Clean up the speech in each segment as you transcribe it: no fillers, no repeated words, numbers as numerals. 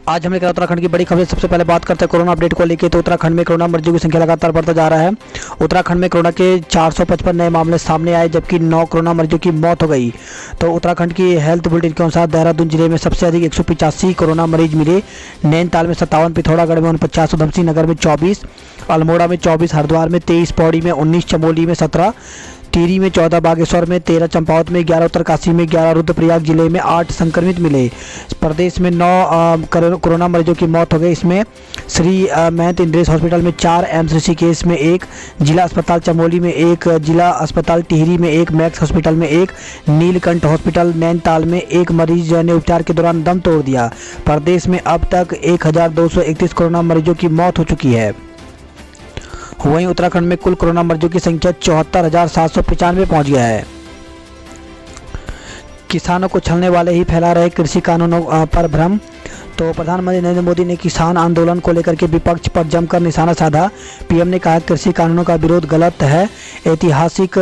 आज हम लेकर उत्तराखंड की बड़ी खबर। सबसे पहले बात करते हैं कोरोना अपडेट को लेकर। तो उत्तराखंड में कोरोना मरीजों की संख्या लगातार बढ़ता जा रहा है। उत्तराखंड में कोरोना के 455 नए मामले सामने आए, जबकि 9 कोरोना मरीजों की मौत हो गई। तो उत्तराखंड की हेल्थ बुलेटिन के अनुसार देहरादून जिले में सबसे अधिक 185 कोरोना मरीज मिले। नैनीताल में 57, पिथौरागढ़ में 49, उधमसिंह नगर में 24, अल्मोड़ा में 24, हरिद्वार में 23, पौड़ी में 19, चमोली में 17, टिहरी में 14, बागेश्वर में 13, चंपावत में 11, उत्तरकाशी में 11, रुद्रप्रयाग जिले में 8 संक्रमित मिले। प्रदेश में 9 कोरोना मरीजों की मौत हो गई। इसमें श्री महंत इंद्रेश हॉस्पिटल में 4, एम्स ऋषिकेश में 1, जिला अस्पताल चमोली में 1, जिला अस्पताल टिहरी में 1, मैक्स हॉस्पिटल में 1, नीलकंठ हॉस्पिटल नैनीताल में 1 मरीज ने उपचार के दौरान दम तोड़ दिया। प्रदेश में अब तक 1231 कोरोना मरीजों की मौत हो चुकी है। वहीं उत्तराखंड में कुल कोरोना मरीजों की संख्या 74,795 पहुंच गया है। किसानों को छलने वाले ही फैला रहे कृषि कानूनों पर भ्रम। तो प्रधानमंत्री नरेंद्र मोदी ने किसान आंदोलन को लेकर के विपक्ष पर जमकर निशाना साधा। पीएम ने कहा कृषि कानूनों का विरोध गलत है। ऐतिहासिक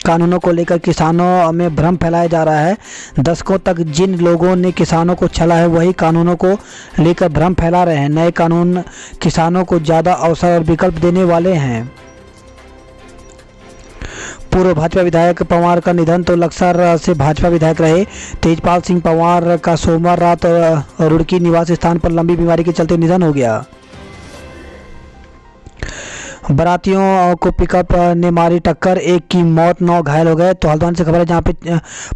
कानूनों को लेकर किसानों में भ्रम फैलाया जा रहा है। दशकों तक जिन लोगों ने किसानों को छला है, वही कानूनों को लेकर भ्रम फैला रहे हैं। नए कानून किसानों को ज़्यादा अवसर और विकल्प देने वाले हैं। पूर्व भाजपा विधायक पंवार का निधन। तो लक्सर से भाजपा विधायक रहे तेजपाल सिंह पंवार का सोमवार रात रुड़की निवास स्थान पर लंबी बीमारी के चलते निधन हो गया। बारातियों को पिकअप ने मारी टक्कर, एक की मौत, 9 घायल हो गए। तो हल्द्वानी से खबर है, जहां पे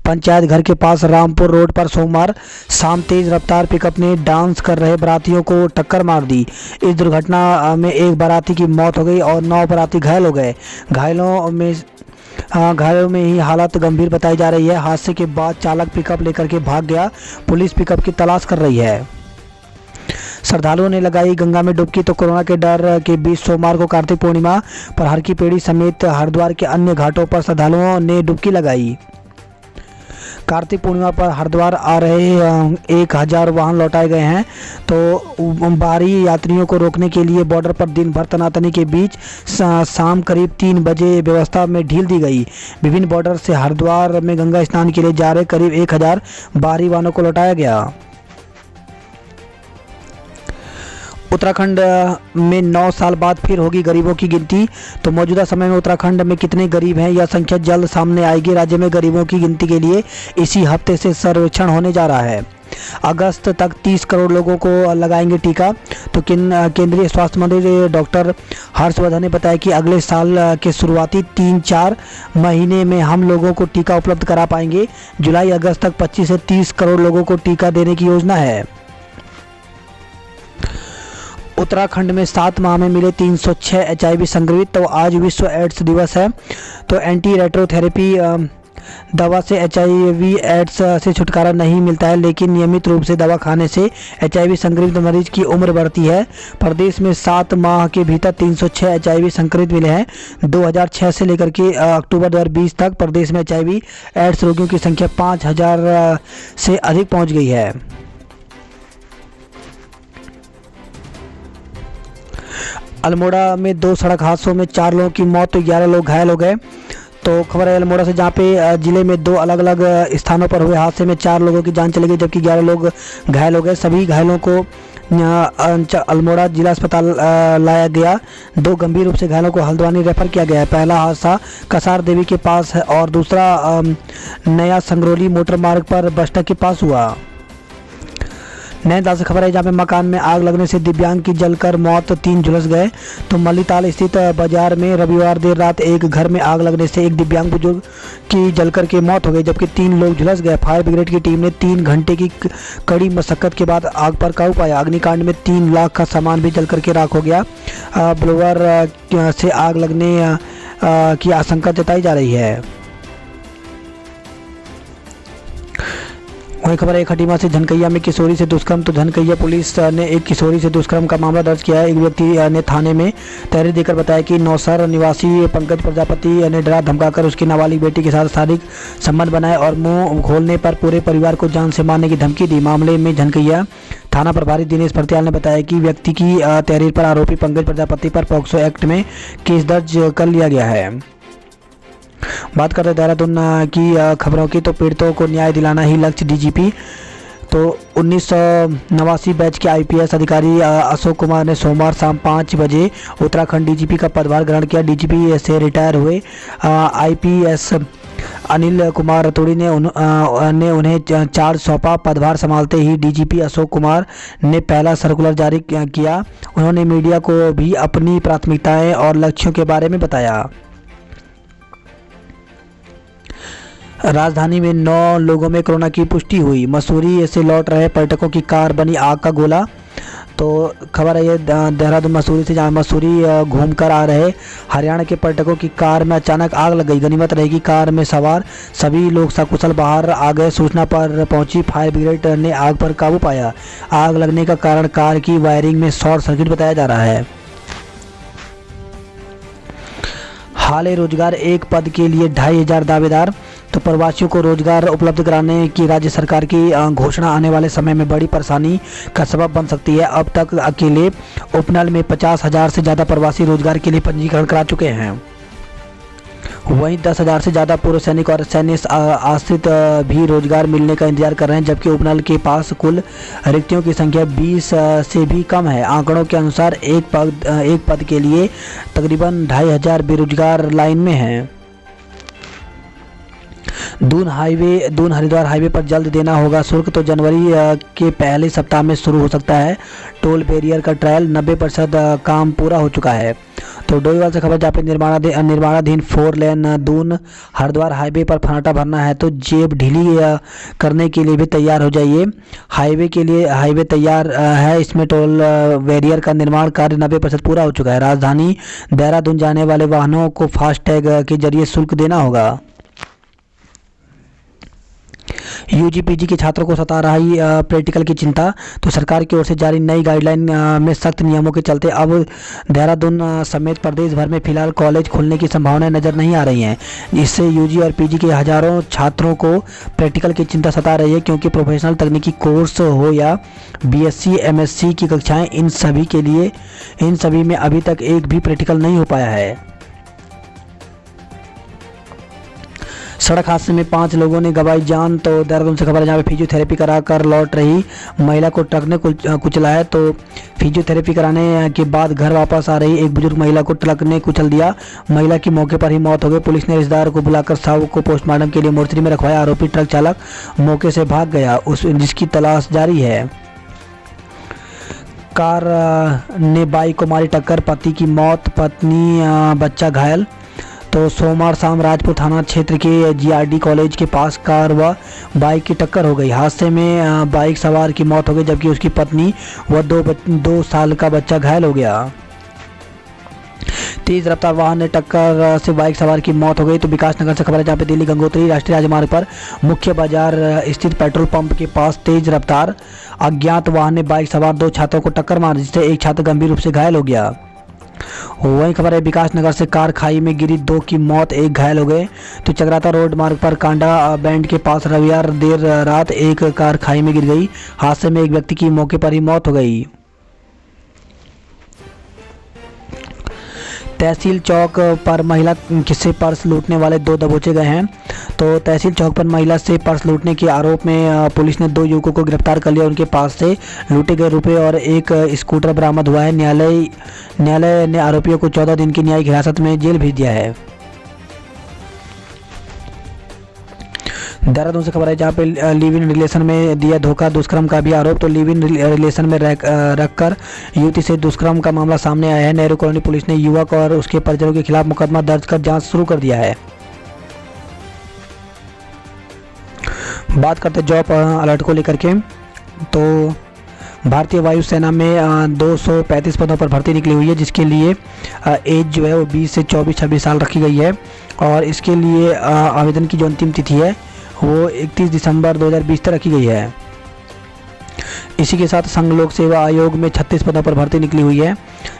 पंचायत घर के पास रामपुर रोड पर सोमवार शाम तेज रफ्तार पिकअप ने डांस कर रहे बारातियों को टक्कर मार दी। इस दुर्घटना में एक बाराती की मौत हो गई और 9 बाराती घायल हो गए। घायलों में ही हालत गंभीर बताई जा रही है। हादसे के बाद चालक पिकअप लेकर के भाग गया। पुलिस पिकअप की तलाश कर रही है। श्रद्धालुओं ने लगाई गंगा में डुबकी। तो कोरोना के डर के बीच सोमवार को कार्तिक पूर्णिमा पर हर की पेड़ी समेत हरिद्वार के अन्य घाटों पर श्रद्धालुओं ने डुबकी लगाई। कार्तिक पूर्णिमा पर हरिद्वार आ रहे 1000 वाहन लौटाए गए हैं। तो बाहरी यात्रियों को रोकने के लिए बॉर्डर पर दिन भर तनातनी के बीच शाम करीब 3 बजे व्यवस्था में ढील दी गई। विभिन्न बॉर्डर से हरिद्वार में गंगा स्नान के लिए जा रहे करीब 1000 बाहरी वाहनों को लौटाया गया। उत्तराखंड में 9 साल बाद फिर होगी गरीबों की गिनती। तो मौजूदा समय में उत्तराखंड में कितने गरीब हैं, यह संख्या जल्द सामने आएगी। राज्य में गरीबों की गिनती के लिए इसी हफ्ते से सर्वेक्षण होने जा रहा है। अगस्त तक 30 करोड़ लोगों को लगाएंगे टीका। तो केंद्रीय स्वास्थ्य मंत्री डॉक्टर हर्षवर्धन ने बताया कि अगले साल के शुरुआती 3-4 महीने में हम लोगों को टीका उपलब्ध करा पाएंगे। जुलाई अगस्त तक 25 से 30 करोड़ लोगों को टीका देने की योजना है। उत्तराखंड में 7 माह में मिले 306 HIV संक्रमित। तो आज विश्व एड्स दिवस है। तो एंटी रेट्रोथेरेपी दवा से HIV एड्स से छुटकारा नहीं मिलता है, लेकिन नियमित रूप से दवा खाने से HIV संक्रमित मरीज की उम्र बढ़ती है। प्रदेश में 7 माह के भीतर 306 HIV संक्रमित मिले हैं। 2006 से लेकर के अक्टूबर 2020 तक प्रदेश में HIV एड्स रोगियों की संख्या 5000 से अधिक पहुंच गई है। अल्मोड़ा में 2 सड़क हादसों में 4 लोगों की मौत, तो 11 लोग घायल हो गए। तो खबर है अल्मोड़ा से, जहां पे जिले में 2 अलग अलग स्थानों पर हुए हादसे में 4 लोगों की जान चली गई, जबकि 11 लोग घायल हो गए। सभी घायलों को अल्मोड़ा जिला अस्पताल लाया गया। 2 गंभीर रूप से घायलों को हल्द्वानी रेफर किया गया है। पहला हादसा कसार देवी के पास है और दूसरा नया संगरौली मोटर मार्ग पर बस्टा के पास हुआ। नैनीताल से खबर है, जहाँ पे मकान में आग लगने से दिव्यांग की जलकर मौत, 3 झुलस गए। तो मल्लीताल स्थित बाजार में रविवार देर रात एक घर में आग लगने से एक दिव्यांग बुजुर्ग की जलकर के मौत हो गई, जबकि 3 लोग झुलस गए। फायर ब्रिगेड की टीम ने 3 घंटे की कड़ी मशक्कत के बाद आग पर काबू पाया। अग्निकांड में 3 लाख का सामान भी जलकर के राख हो गया। ब्लोअर से आग लगने की आशंका जताई जा रही है। वही खबर है, खटीमा से झनकैया में किशोरी से दुष्कर्म। तो झनकैया पुलिस ने एक किशोरी से दुष्कर्म का मामला दर्ज किया है। एक व्यक्ति ने थाने में तहरीर देकर बताया कि नौसर निवासी पंकज प्रजापति ने डरा धमकाकर उसकी नाबालिग बेटी के साथ शारीरिक संबंध बनाए और मुंह खोलने पर पूरे परिवार को जान से मारने की धमकी दी। मामले में झनकैया थाना प्रभारी दिनेश फरतियाल ने बताया कि व्यक्ति की तहरीर पर आरोपी पंकज प्रजापति पर पॉक्सो एक्ट में केस दर्ज कर लिया गया है। बात करते हैं देहरादून की खबरों की। तो पीड़ितों को न्याय दिलाना ही लक्ष्य, डीजीपी तो 1989 बैच के IPS अधिकारी अशोक कुमार ने सोमवार शाम 5 बजे उत्तराखंड DGP का पदभार ग्रहण किया। DGP से रिटायर हुए IPS अनिल कुमार रतूड़ी ने उन्हें चार्ज सौंपा। पदभार संभालते ही DGP अशोक कुमार ने पहला सर्कुलर जारी किया। उन्होंने मीडिया को भी अपनी प्राथमिकताएं और लक्ष्यों के बारे में बताया। राजधानी में 9 लोगों में कोरोना की पुष्टि हुई। मसूरी से लौट रहे पर्यटकों की कार बनी आग का गोला। तो खबर है ये देहरादून मसूरी से, जहाँ मसूरी घूम कर आ रहे हरियाणा के पर्यटकों की कार में अचानक आग लग गई। गनीमत रहेगी कार में सवार सभी लोग सकुशल बाहर आ गए। सूचना पर पहुंची फायर ब्रिगेड ने आग पर काबू पाया। आग लगने का कारण कार की वायरिंग में शॉर्ट सर्किट बताया जा रहा है। हाल रोजगार एक पद के लिए 2500 दावेदार। तो प्रवासियों को रोजगार उपलब्ध कराने की राज्य सरकार की घोषणा आने वाले समय में बड़ी परेशानी का सबब बन सकती है। अब तक अकेले उपनल में 50,000 से ज़्यादा प्रवासी रोजगार के लिए पंजीकरण करा चुके हैं। वहीं 10,000 से ज़्यादा पूर्व सैनिक और सैन्य आश्रित भी रोजगार मिलने का इंतजार कर रहे हैं, जबकि उपनल के पास कुल रिक्तियों की संख्या 20 से भी कम है। आंकड़ों के अनुसार एक पद के लिए तकरीबन 2500 बेरोजगार लाइन में हैं। दून हरिद्वार हाईवे पर जल्द देना होगा शुल्क। तो जनवरी के पहले सप्ताह में शुरू हो सकता है टोल बैरियर का ट्रायल। 90% काम पूरा हो चुका है। तो डोईवाल से खबर, जहाँ पे निर्माणाधीन 4 लेन दून हरिद्वार हाईवे पर फनाटा भरना है, तो जेब ढीली करने के लिए भी तैयार हो जाइए। हाईवे तैयार है, इसमें टोल बैरियर का निर्माण कार्य 90% पूरा हो चुका है। राजधानी देहरादून जाने वाले वाहनों को फास्टैग के जरिए शुल्क देना होगा। UG-PG के छात्रों को सता रही प्रैक्टिकल की चिंता। तो सरकार की ओर से जारी नई गाइडलाइन में सख्त नियमों के चलते अब देहरादून समेत प्रदेश भर में फिलहाल कॉलेज खुलने की संभावनाएं नजर नहीं आ रही हैं। इससे UG और PG के हजारों छात्रों को प्रैक्टिकल की चिंता सता रही है, क्योंकि प्रोफेशनल तकनीकी कोर्स हो या BSc MSc की कक्षाएं, इन सभी में अभी तक एक भी प्रैक्टिकल नहीं हो पाया है। सड़क हादसे में 5 लोगों ने गंवाई जान। तो देहरादून से खबर है, जहाँ पे फिजियोथेरेपी कराकर लौट रही महिला को ट्रक ने कुचला है। तो फिजियोथेरेपी कराने के बाद घर वापस आ रही एक बुजुर्ग महिला को ट्रक ने कुचल दिया। महिला की मौके पर ही मौत हो गई। पुलिस ने रिश्तेदार को बुलाकर शव को पोस्टमार्टम के लिए मोर्चरी में रखवाया। आरोपी ट्रक चालक मौके से भाग गया, जिसकी तलाश जारी है। कार ने बाइक को मारी टक्कर, पति की मौत, पत्नी बच्चा घायल। तो सोमवार शाम राजपुर थाना क्षेत्र के GRD कॉलेज के पास कार व बाइक की टक्कर हो गई। हादसे में बाइक सवार की मौत हो गई, जबकि उसकी पत्नी व 2 साल का बच्चा घायल हो गया। तेज रफ्तार वाहन ने टक्कर से बाइक सवार की मौत हो गई। तो विकास नगर से खबर है, जहाँ पे दिल्ली गंगोत्री राष्ट्रीय राजमार्ग पर मुख्य बाजार स्थित पेट्रोल पंप के पास तेज रफ्तार अज्ञात वाहन ने बाइक सवार 2 छात्रों को टक्कर मारी, जिससे एक छात्र गंभीर रूप से घायल हो गया। वहीं खबर है, विकास नगर से कार खाई में गिरी, 2 की मौत, 1 घायल हो गए। तो चक्राता रोड मार्ग पर कांडा बैंड के पास रविवार देर रात एक कार खाई में गिर गई। हादसे में एक व्यक्ति की मौके पर ही मौत हो गई। तहसील चौक पर महिला से पर्स लूटने वाले 2 दबोचे गए हैं। तो तहसील चौक पर महिला से पर्स लूटने के आरोप में पुलिस ने 2 युवकों को गिरफ्तार कर लिया। उनके पास से लूटे गए रुपए और एक स्कूटर बरामद हुआ है। न्यायालय ने आरोपियों को 14 दिन की न्यायिक हिरासत में जेल भेज दिया है। देहरादून से खबर है, जहाँ पे लिव इन रिलेशन में दिया धोखा, दुष्कर्म का भी आरोप। तो लिव इन रिलेशन में रखकर युवती से दुष्कर्म का मामला सामने आया है। नेहरू कॉलोनी पुलिस ने युवक और उसके परिजनों के खिलाफ मुकदमा दर्ज कर जांच शुरू कर दिया है। बात करते जॉब अलर्ट को लेकर के, तो भारतीय वायुसेना में 235 पदों पर भर्ती निकली हुई है, जिसके लिए एज जो है वो 20 से 24-26 साल रखी गई है। और इसके लिए आवेदन की जो अंतिम तिथि है वो 31 दिसंबर 2020 तक रखी गई है। इसी के साथ संघ लोक सेवा आयोग में 36 पदों पर भर्ती निकली हुई है,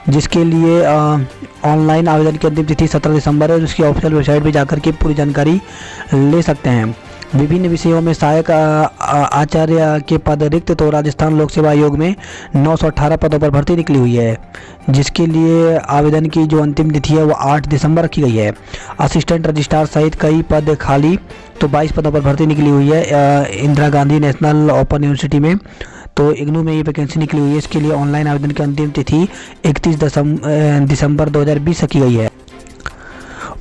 जिसके लिए ऑनलाइन आवेदन की अंतिम तिथि 17 दिसंबर है। उसकी ऑफिशियल वेबसाइट पर जाकर के पूरी जानकारी ले सकते हैं। विभिन्न विषयों में सहायक आचार्य के पद रिक्त, तो राजस्थान लोक सेवा आयोग में 918 पदों पर भर्ती निकली हुई है, जिसके लिए आवेदन की जो अंतिम तिथि है वो 8 दिसंबर रखी गई है। असिस्टेंट रजिस्ट्रार सहित कई पद खाली, तो 22 पदों पर भर्ती निकली हुई है Indira Gandhi national open university में, तो इग्नू में ये वैकेंसी निकली हुई है। इसके लिए ऑनलाइन आवेदन की अंतिम तिथि 31 दिसंबर 2020 रखी गई है।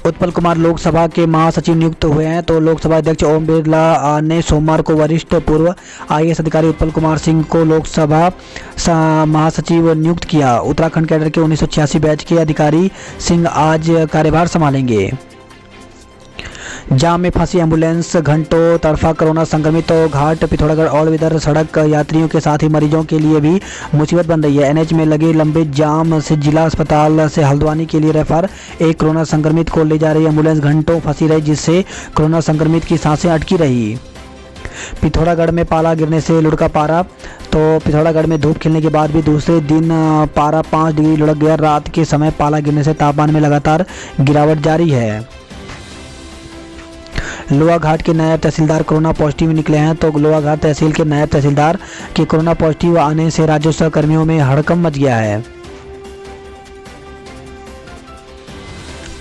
उत्पल कुमार लोकसभा के महासचिव नियुक्त हुए हैं, तो लोकसभा अध्यक्ष ओम बिरला ने सोमवार को वरिष्ठ पूर्व आईएएस अधिकारी उत्पल कुमार सिंह को लोकसभा महासचिव नियुक्त किया। उत्तराखंड कैडर के 1986 बैच के अधिकारी सिंह आज कार्यभार संभालेंगे। जाम में फंसी एम्बुलेंस, घंटों तड़फा कोरोना संक्रमित, तो घाट पिथौरागढ़ ऑल वेदर सड़क यात्रियों के साथ ही मरीजों के लिए भी मुसीबत बन रही है। एनएच में लगे लंबे जाम से जिला अस्पताल से हल्द्वानी के लिए रेफर एक कोरोना संक्रमित को ले जा रही एम्बुलेंस घंटों फंसी रही, जिससे कोरोना संक्रमित की सांसें अटकी रही। पिथौरागढ़ में पाला गिरने से लुढ़का पारा, तो पिथौरागढ़ में धूप खिलने के बाद भी दूसरे दिन पारा 5 डिग्री लुढ़क गया। रात के समय पाला गिरने से तापमान में लगातार गिरावट जारी है। लोहा घाट के नायब तहसीलदार कोरोना पॉजिटिव निकले हैं, तो लोहा घाट तहसील के नायब तहसीलदार के कोरोना पॉजिटिव आने से राजस्व कर्मियों में हड़कंप मच गया है।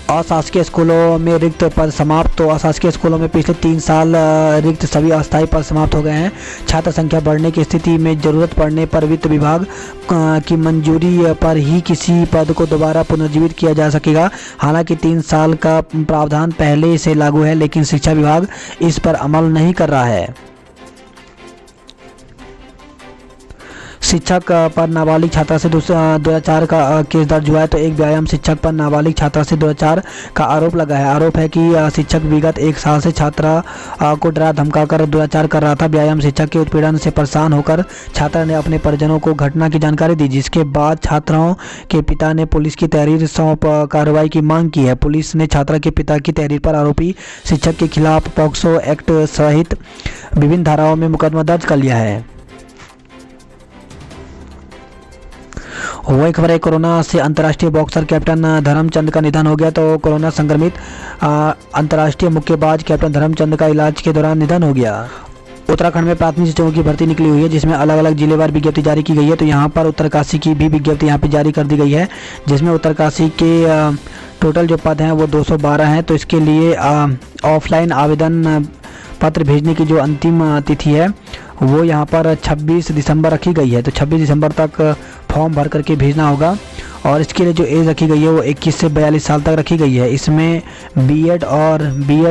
अशासकीय स्कूलों में रिक्त पद समाप्त, तो अशासकीय स्कूलों में पिछले 3 साल रिक्त सभी अस्थायी पद समाप्त हो गए हैं। छात्र संख्या बढ़ने की स्थिति में जरूरत पड़ने पर वित्त विभाग की मंजूरी पर ही किसी पद को दोबारा पुनर्जीवित किया जा सकेगा। हालांकि 3 साल का प्रावधान पहले से लागू है, लेकिन शिक्षा विभाग इस पर अमल नहीं कर रहा है। शिक्षक पर नाबालिग छात्रा से 2004 का केस दर्ज हुआ है, तो एक व्यायाम शिक्षक पर नाबालिग छात्रा से 2004 का आरोप लगा है। आरोप है कि शिक्षक विगत 1 साल से छात्रा को डरा धमकाकर दुराचार कर रहा था। व्यायाम शिक्षक के उत्पीड़न से परेशान होकर छात्रा ने अपने परिजनों को घटना की जानकारी दी, जिसके बाद छात्राओं के पिता ने पुलिस की तहरीर सौंप कार्रवाई की मांग की है। पुलिस ने छात्रा के पिता की तहरीर पर आरोपी शिक्षक के खिलाफ पॉक्सो एक्ट सहित विभिन्न धाराओं में मुकदमा दर्ज कर लिया है। वही खबर है, कोरोना से अंतर्राष्ट्रीय बॉक्सर कैप्टन धर्मचंद का निधन हो गया, तो कोरोना संक्रमित अंतर्राष्ट्रीय मुक्केबाज कैप्टन धर्मचंद का इलाज के दौरान निधन हो गया। उत्तराखंड में प्राथमिक शिक्षकों की भर्ती निकली हुई है, जिसमें अलग अलग जिलेवार विज्ञप्ति जारी की गई है। तो यहाँ पर उत्तरकाशी की भी विज्ञप्ति यहाँ पे जारी कर दी गई है, जिसमें उत्तरकाशी के टोटल जो पद हैं वो 212 हैं। तो इसके लिए ऑफलाइन आवेदन पत्र भेजने की जो अंतिम तिथि है वो यहाँ पर 26 दिसंबर रखी गई है, तो 26 दिसंबर तक फॉर्म भर करके भेजना होगा। और इसके लिए जो एज रखी गई है वो 21 से 42 साल तक रखी गई है। इसमें बीएड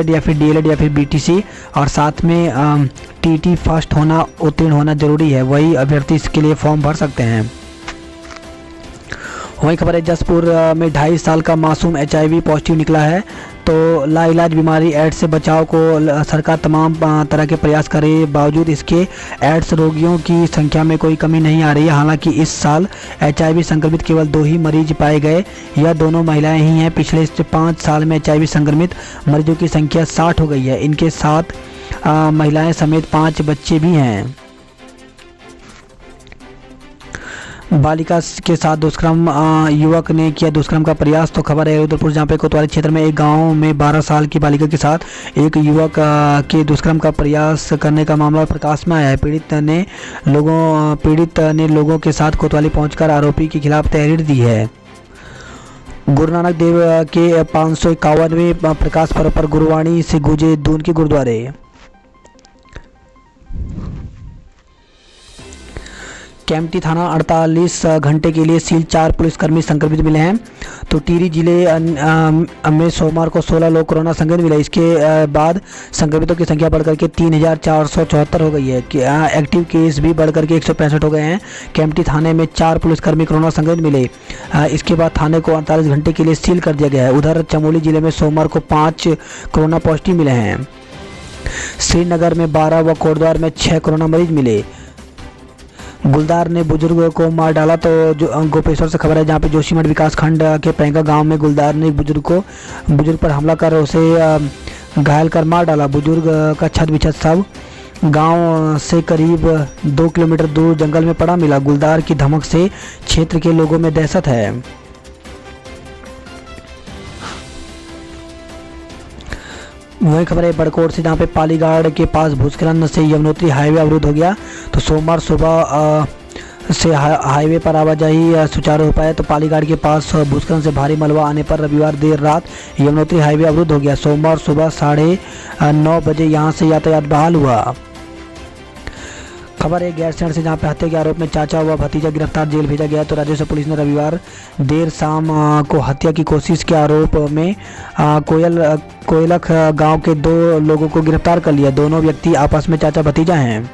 या फिर डीएलएड या फिर बीटीसी और साथ में टीटी फर्स्ट होना, उत्तीर्ण होना जरूरी है, वही अभ्यर्थी इसके लिए फॉर्म भर सकते हैं। वही खबर है, जसपुर में 2.5 साल का मासूम HIV पॉजिटिव निकला है, तो लाइलाज बीमारी एड्स से बचाव को सरकार तमाम तरह के प्रयास करे, बावजूद इसके एड्स रोगियों की संख्या में कोई कमी नहीं आ रही है। हालांकि इस साल HIV संक्रमित केवल 2 ही मरीज पाए गए, यह दोनों महिलाएं ही हैं। पिछले 5 साल में HIV संक्रमित मरीजों की संख्या 60 हो गई है। इनके साथ महिलाएं समेत 5 बच्चे भी हैं। बालिका के साथ दुष्कर्म, युवक ने किया दुष्कर्म का प्रयास, तो खबर है रुद्रपुर जहाँ पे कोतवाली क्षेत्र में एक गांव में 12 साल की बालिका के साथ एक युवक के दुष्कर्म का प्रयास करने का मामला प्रकाश में आया है। पीड़ित ने लोगों के साथ कोतवाली पहुंचकर आरोपी के खिलाफ तहरीर दी है। गुरु नानक देव के 551वें प्रकाश पर्व पर गुरुवाणी से गूंजे दून के गुरुद्वारे। केम्प्टी थाना 48 घंटे के लिए सील, 4 पुलिसकर्मी संक्रमित मिले हैं। तो टिहरी जिले में सोमवार को 16 लोग कोरोना संक्रमित मिले। इसके बाद संक्रमितों की संख्या बढ़कर के 3474 हो गई है। एक्टिव केस भी बढ़कर के 165 हो गए हैं। केम्प्टी थाने में 4 पुलिसकर्मी कोरोना संक्रमित मिले। इसके बाद थाने को 48 घंटे के लिए सील कर दिया गया है। उधर चमोली जिले में सोमवार को 5 कोरोना पॉजिटिव मिले हैं। श्रीनगर में 12 व कोटद्वार में 6 कोरोना मरीज मिले। गुलदार ने बुजुर्ग को मार डाला, तो जो गोपेश्वर से खबर है, जहाँ पे जोशीमठ विकासखंड के पैंका गांव में गुलदार ने बुजुर्ग पर हमला कर उसे घायल कर मार डाला। बुजुर्ग का छत बिछत शव गांव से करीब 2 किलोमीटर दूर जंगल में पड़ा मिला। गुलदार की धमक से क्षेत्र के लोगों में दहशत है। वही खबर है बड़कोट से, जहाँ पे पालीगाड़ के पास भूस्खलन से यमुनोत्री हाईवे अवरुद्ध हो गया। तो सोमवार सुबह से हाईवे पर आवाजाही सुचारू हो पाया। तो पालीगाड़ के पास भूस्खलन से भारी मलबा आने पर रविवार देर रात यमुनोत्री हाईवे अवरुद्ध हो गया। सोमवार सुबह 9:30 बजे यहां से यातायात बहाल हुआ। खबर है गैरसैंण से, जहां पे हत्या के आरोप में चाचा व भतीजा गिरफ्तार, जेल भेजा गया। तो राजस्व पुलिस ने रविवार देर शाम को हत्या की कोशिश के आरोप में कोयलख गांव के 2 लोगों को गिरफ्तार कर लिया। दोनों व्यक्ति आपस में चाचा भतीजा हैं।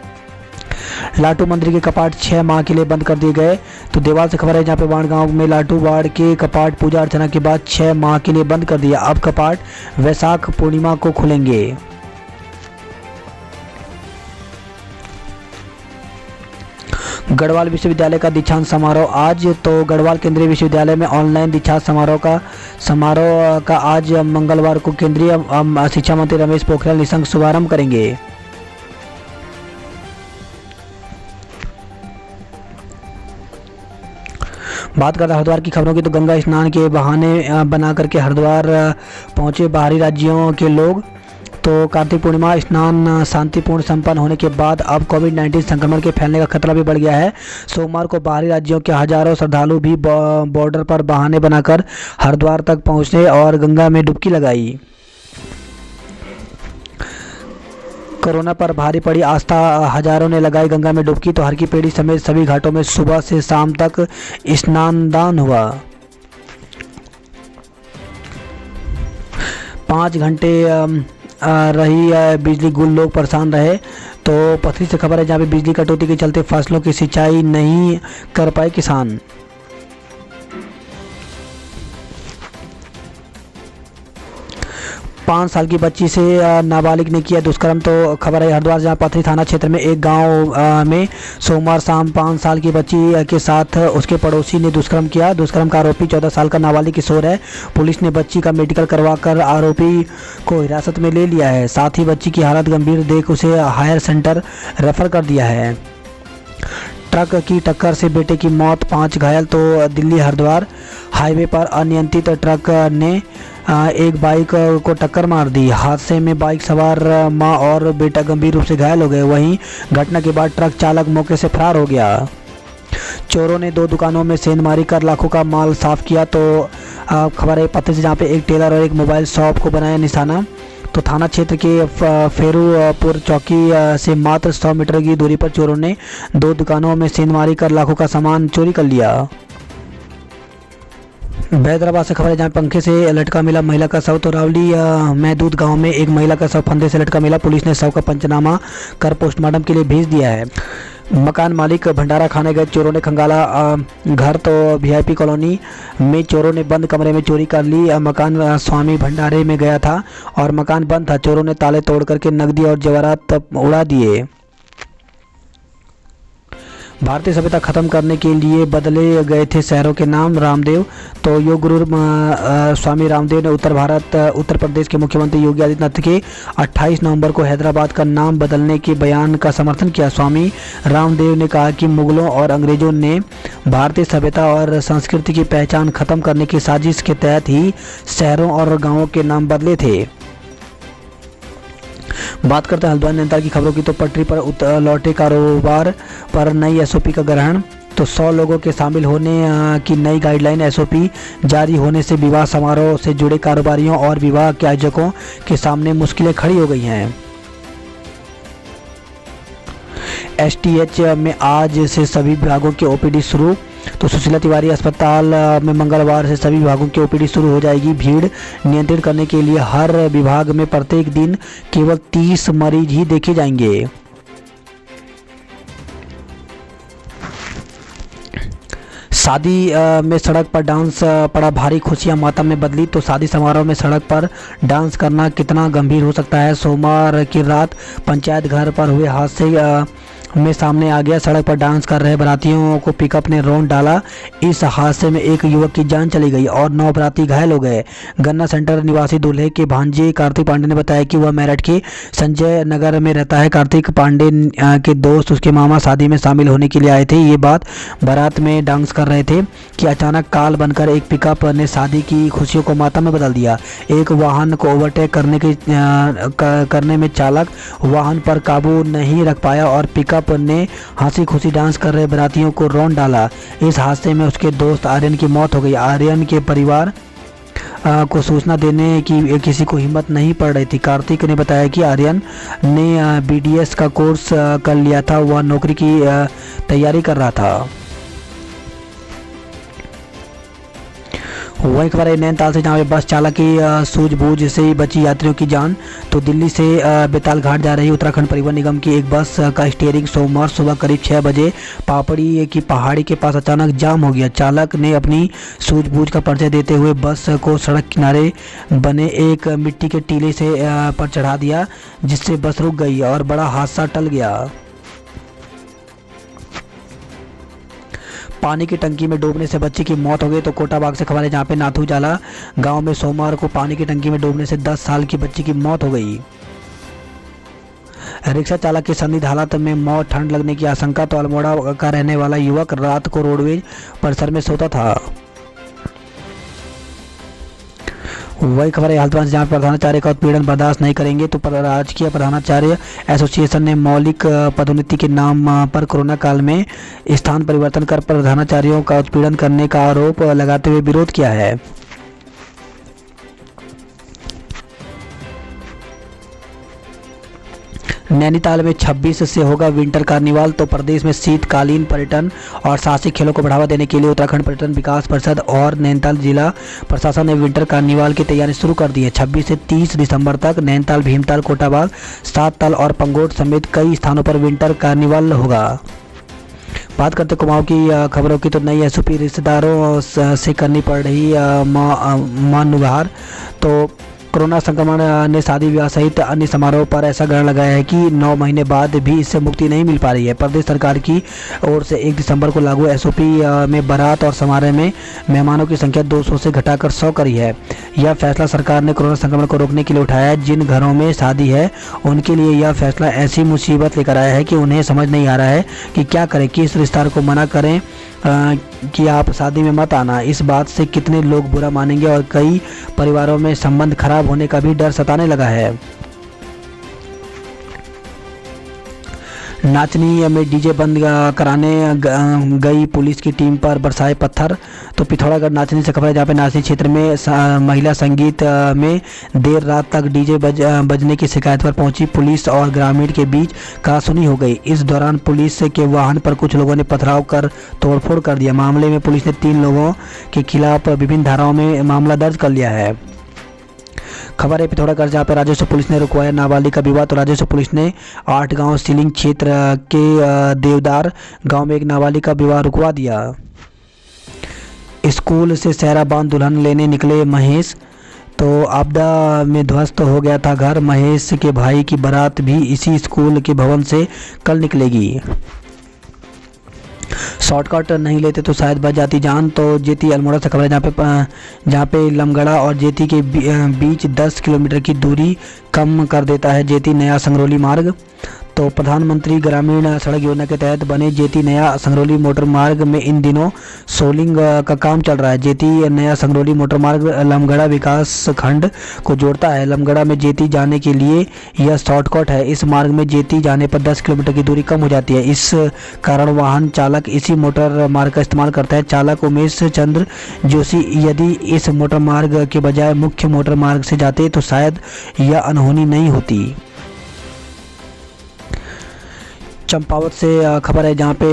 लाटू मंदिर के कपाट 6 माह के लिए बंद कर दिए गए। तो देवाल से खबर है, जहाँ पे बाण गांव में लाटू वाड़ के कपाट पूजा अर्चना के बाद 6 माह के लिए बंद कर दिया। अब कपाट वैशाख पूर्णिमा को खुलेंगे। गढ़वाल विश्वविद्यालय का दीक्षांत समारोह आज। तो गढ़वाल केंद्रीय विश्वविद्यालय में ऑनलाइन दीक्षांत समारोह का आज मंगलवार को केंद्रीय शिक्षा मंत्री रमेश पोखरियाल निशंक शुभारंभ करेंगे। बात करते हैं हरिद्वार की खबरों की। तो गंगा स्नान के बहाने बना करके हरिद्वार पहुंचे बाहरी राज्यों के लोग। तो कार्तिक पूर्णिमा स्नान शांतिपूर्ण संपन्न होने के बाद अब कोविड-19 संक्रमण के फैलने का खतरा भी बढ़ गया है। सोमवार को बाहरी राज्यों के हजारों श्रद्धालु भी बॉर्डर पर बहाने बनाकर हरिद्वार तक पहुंचे और गंगा में डुबकी लगाई। कोरोना पर भारी पड़ी आस्था, हजारों ने लगाई गंगा में डुबकी। तो हर की पेड़ी समेत सभी घाटों में सुबह से शाम तक स्नानदान हुआ। 5 घंटे रही बिजली गुल, लोग परेशान रहे। तो पथरी से खबर है, जहाँ पे बिजली कटौती के चलते फसलों की सिंचाई नहीं कर पाए किसान। 5 साल की बच्ची से नाबालिग ने किया दुष्कर्म। तो खबर है हरिद्वार, जहाँ पथरी थाना क्षेत्र में एक गांव में सोमवार शाम 5 साल की बच्ची के साथ उसके पड़ोसी ने दुष्कर्म किया। दुष्कर्म का आरोपी 14 साल का नाबालिग किशोर है। पुलिस ने बच्ची का मेडिकल करवाकर आरोपी को हिरासत में ले लिया है। साथ ही बच्ची की हालत गंभीर देख उसे हायर सेंटर रेफर कर दिया है। ट्रक की टक्कर से बेटे की मौत, 5 घायल। तो दिल्ली हरिद्वार हाईवे पर अनियंत्रित ट्रक ने एक बाइक को टक्कर मार दी। हादसे में बाइक सवार मां और बेटा गंभीर रूप से घायल हो गए। वहीं घटना के बाद ट्रक चालक मौके से फरार हो गया। चोरों ने 2 दुकानों में सेंधमारी कर लाखों का माल साफ किया। तो खबर है पते से, जहाँ पे एक टेलर और एक मोबाइल शॉप को बनाया निशाना। तो थाना क्षेत्र के फेरूपुर चौकी से मात्र 100 मीटर की दूरी पर चोरों ने 2 दुकानों में सेंधमारी कर लाखों का सामान चोरी कर लिया। हैदराबाद से खबर है, जहाँ पंखे से लटका मिला महिला का शव। तो रावली महदूद गांव में एक महिला का शव फंदे से लटका मिला। पुलिस ने शव का पंचनामा कर पोस्टमार्टम के लिए भेज दिया है। मकान मालिक भंडारा खाने गए चोरों ने खंगाला घर। तो वीआईपी कॉलोनी में चोरों ने बंद कमरे में चोरी कर ली। मकान स्वामी भंडारे में गया था और मकान बंद था। चोरों ने ताले तोड़ करके नकदी और जेवरात उड़ा दिए। भारतीय सभ्यता खत्म करने के लिए बदले गए थे शहरों के नाम। रामदेव। तो योग गुरु स्वामी रामदेव ने उत्तर प्रदेश के मुख्यमंत्री योगी आदित्यनाथ के 28 नवंबर को हैदराबाद का नाम बदलने के बयान का समर्थन किया। स्वामी रामदेव ने कहा कि मुगलों और अंग्रेजों ने भारतीय सभ्यता और संस्कृति की पहचान खत्म करने की साजिश के तहत ही शहरों और गाँवों के नाम बदले थे। बात करते हैं हल्द्वानी नैनीताल की खबरों की। तो पटरी पर लौटे कारोबार पर नई एसओपी का ग्रहण। तो 100 लोगों के शामिल होने की नई गाइडलाइन एसओपी जारी होने से विवाह समारोह से जुड़े कारोबारियों और विवाह के आयोजकों के सामने मुश्किलें खड़ी हो गई हैं। एसटीएच में आज से सभी विभागों के ओपीडी शुरू। तो सुशीला तिवारी अस्पताल में मंगलवार से सभी विभागों की ओपीडी शुरू हो जाएगी। भीड़ नियंत्रित करने के लिए हर विभाग में प्रत्येक दिन केवल 30 मरीज ही देखे जाएंगे। शादी में सड़क पर डांस पड़ा भारी, खुशियां मातम में बदली। तो शादी समारोह में सड़क पर डांस करना कितना गंभीर हो सकता है। सोमवार की रात पंचायत घर पर हुए हादसे में सामने आ गया। सड़क पर डांस कर रहे बारातियों को पिकअप ने रौंद डाला। इस हादसे में एक युवक की जान चली गई और 9 बाराती घायल हो गए। गन्ना सेंटर निवासी दूल्हे के भांजे कार्तिक पांडे ने बताया कि वह मेरठ के संजय नगर में रहता है। कार्तिक पांडे के दोस्त उसके मामा शादी में शामिल होने के लिए आए थे। ये बात बारात में डांस कर रहे थे कि अचानक काल बनकर एक पिकअप ने शादी की खुशियों को मातम में बदल दिया। एक वाहन को ओवरटेक करने में चालक वाहन पर काबू नहीं रख पाया और पिकअप ने हंसी खुशी डांस कर रहे बारातियों को रौंद डाला। इस हादसे में उसके दोस्त आर्यन की मौत हो गई। आर्यन के परिवार को सूचना देने की किसी को हिम्मत नहीं पड़ रही थी। कार्तिक ने बताया कि आर्यन ने बीडीएस का कोर्स कर लिया था। वह नौकरी की तैयारी कर रहा था। वहीं खबर है नैनीताल से, जहाँ पे बस चालक की सूझबूझ से ही बची यात्रियों की जान। तो दिल्ली से बेताल घाट जा रही उत्तराखंड परिवहन निगम की एक बस का स्टीयरिंग सोमवार सुबह करीब 6 बजे पापड़ी की पहाड़ी के पास अचानक जाम हो गया। चालक ने अपनी सूझबूझ का परिचय देते हुए बस को सड़क किनारे बने एक मिट्टी के टीले से पर चढ़ा दिया, जिससे बस रुक गई और बड़ा हादसा टल गया। पानी की टंकी में डूबने से बच्चे की मौत हो गई। तो कोटाबाग से खबर है, जहाँ पे नाथू जाला गांव में सोमवार को पानी की टंकी में डूबने से 10 साल की बच्ची की मौत हो गई। रिक्शा चालक की संदिग्ध हालत में मौत, ठंड लगने की आशंका। तो अल्मोड़ा का रहने वाला युवक रात को रोडवेज परिसर में सोता था। वही खबर है हल्द्वानी, जहाँ प्रधानाचार्य का उत्पीड़न बर्दाश्त नहीं करेंगे। तो राजकीय प्रधानाचार्य एसोसिएशन ने मौलिक पदोन्नति के नाम पर कोरोना काल में स्थान परिवर्तन कर प्रधानाचार्यों का उत्पीड़न करने का आरोप लगाते हुए विरोध किया है। नैनीताल में 26 से होगा विंटर कार्निवाल। तो प्रदेश में शीतकालीन पर्यटन और साहसिक खेलों को बढ़ावा देने के लिए उत्तराखंड पर्यटन विकास परिषद और नैनीताल जिला प्रशासन ने विंटर कार्निवाल की तैयारी शुरू कर दी है। 26 से 30 दिसंबर तक नैनीताल, भीमताल, कोटाबाग, सात तल और पंगोट समेत कई स्थानों पर विंटर कार्निवाल होगा। बात करते कुमाऊं की खबरों की, तो नई एसओपी रिश्तेदारों से करनी पड़ रही माननुहार। तो कोरोना संक्रमण ने शादी विवाह सहित अन्य समारोह पर ऐसा ग्रहण लगाया है कि 9 महीने बाद भी इससे मुक्ति नहीं मिल पा रही है। प्रदेश सरकार की ओर से 1 दिसंबर को लागू एसओपी में बारात और समारोह में मेहमानों की संख्या 200 से घटाकर 100 करी है। यह फैसला सरकार ने कोरोना संक्रमण को रोकने के लिए उठाया है। जिन घरों में शादी है उनके लिए यह फैसला ऐसी मुसीबत लेकर आया है कि उन्हें समझ नहीं आ रहा है कि क्या करें। किस रिश्तेदार को मना करें कि आप शादी में मत आना। इस बात से कितने लोग बुरा मानेंगे और कई परिवारों में संबंध खराब होने का भी डर सताने लगा है। नाचनी में डीजे बंद कराने गई पुलिस की टीम पर बरसाए पत्थर। तो पिथौरागढ़ नाचनी से खबर है, जहाँ पे नाचनी क्षेत्र में महिला संगीत में देर रात तक डीजे बजने की शिकायत पर पहुंची पुलिस और ग्रामीण के बीच कहासुनी हो गई। इस दौरान पुलिस के वाहन पर कुछ लोगों ने पथराव कर तोड़फोड़ कर दिया। मामले में पुलिस ने 3 लोगों के खिलाफ विभिन्न धाराओं में मामला दर्ज कर लिया है। खबर है पिथौरागढ़, जहाँ पर राजस्व पुलिस ने रुकवाया नाबालिग का विवाह। तो राजस्व पुलिस ने 8 गांव सीलिंग क्षेत्र के देवदार गांव में एक नाबालिग का विवाह रुकवा दिया। स्कूल से सहरा बांध दुल्हन लेने निकले महेश। तो आपदा में ध्वस्त हो गया था घर। महेश के भाई की बारात भी इसी स्कूल के भवन से कल निकलेगी। शॉर्टकट नहीं लेते तो शायद बच जाती जान। तो जेती अल्मोड़ा से खबर है, जहाँ पे लमगड़ा और जेती के बीच 10 किलोमीटर की दूरी कम कर देता है जेती नया संगरौली मार्ग। तो प्रधानमंत्री ग्रामीण सड़क योजना के तहत बने जेती नया संगरौली मोटर मार्ग में इन दिनों सोलिंग का काम चल रहा है। जेती नया संगरौली मोटर मार्ग लमगड़ा विकास खंड को जोड़ता है। लमगड़ा में जेती जाने के लिए यह शॉर्टकट है। इस मार्ग में जेती जाने पर 10 किलोमीटर की दूरी कम हो जाती है। इस कारण वाहन चालक इसी मोटर मार्ग का इस्तेमाल करता है। चालक उमेश चंद्र जोशी यदि इस मोटर मार्ग के बजाय मुख्य मोटर मार्ग से जाते तो शायद यह अनहोनी नहीं होती। चंपावत से खबर है, जहाँ पे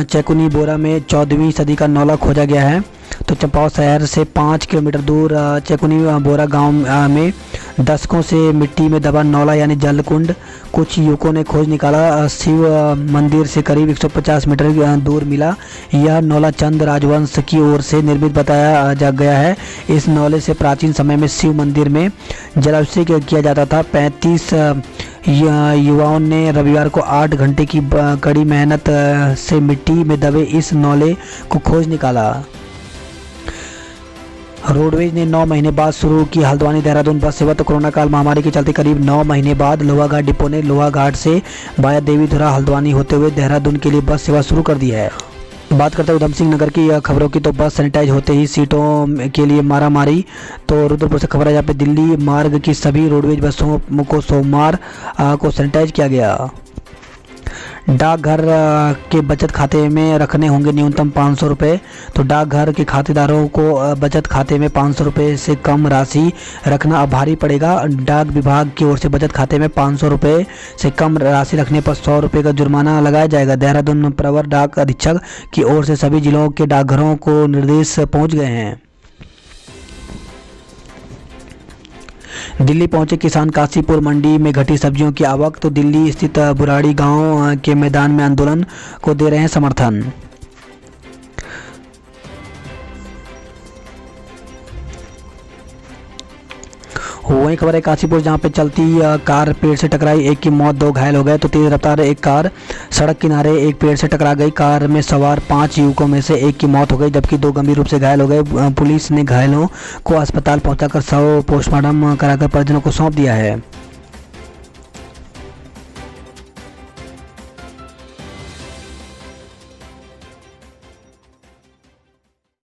चेकुनी बोरा में 14वीं सदी का नौला खोजा गया है। तो चंपावत शहर से 5 किलोमीटर दूर चेकुनी बोरा गांव में दशकों से मिट्टी में दबा नौला यानी जलकुंड। कुछ युवकों ने खोज निकाला, शिव मंदिर से करीब 150 मीटर दूर मिला। यह नौला चंद राजवंश की ओर से निर्मित बताया जा गया है। इस नौले से प्राचीन समय में शिव मंदिर में जलाभिषेक किया जाता था। 35 युवाओं ने रविवार को 8 घंटे की कड़ी मेहनत से मिट्टी में दबे इस नौले को खोज निकाला। रोडवेज ने 9 महीने बाद शुरू की हल्द्वानी देहरादून बस सेवा। तो कोरोना काल महामारी के चलते करीब 9 महीने बाद लोहाघाट डिपो ने लोहाघाट से वाया देवीधुरा हल्द्वानी होते हुए देहरादून के लिए बस सेवा शुरू कर दी है। बात करते हैं उधम सिंह नगर की खबरों की। तो बस सैनिटाइज होते ही सीटों के लिए मारामारी। तो रुद्रपुर से खबर है, जहाँ पे दिल्ली मार्ग की सभी रोडवेज बसों को सोमवार को सैनिटाइज किया गया। डाकघर के बचत खाते में रखने होंगे न्यूनतम 500 रुपये। तो डाकघर के खातेदारों को बचत खाते में 500 रुपये से कम राशि रखना अब भारी पड़ेगा। डाक विभाग की ओर से बचत खाते में 500 रुपये से कम राशि रखने पर 100 रुपये का जुर्माना लगाया जाएगा। देहरादून प्रवर डाक अधीक्षक की ओर से सभी जिलों के डाकघरों को निर्देश पहुँच गए हैं। दिल्ली पहुंचे किसान, काशीपुर मंडी में घटी सब्जियों की आवक। तो दिल्ली स्थित बुराड़ी गांव के मैदान में आंदोलन को दे रहे हैं समर्थन। वही खबर है काशीपुर, जहां पे चलती कार पेड़ से टकराई, एक की मौत, 2 घायल हो गए। तो तेज रफ्तार एक कार सड़क किनारे एक पेड़ से टकरा गई। कार में सवार 5 युवकों में से एक की मौत हो गई, जबकि 2 गंभीर रूप से घायल हो गए। पुलिस ने घायलों को अस्पताल पहुंचाकर शव पोस्टमार्टम कराकर परिजनों को सौंप दिया है।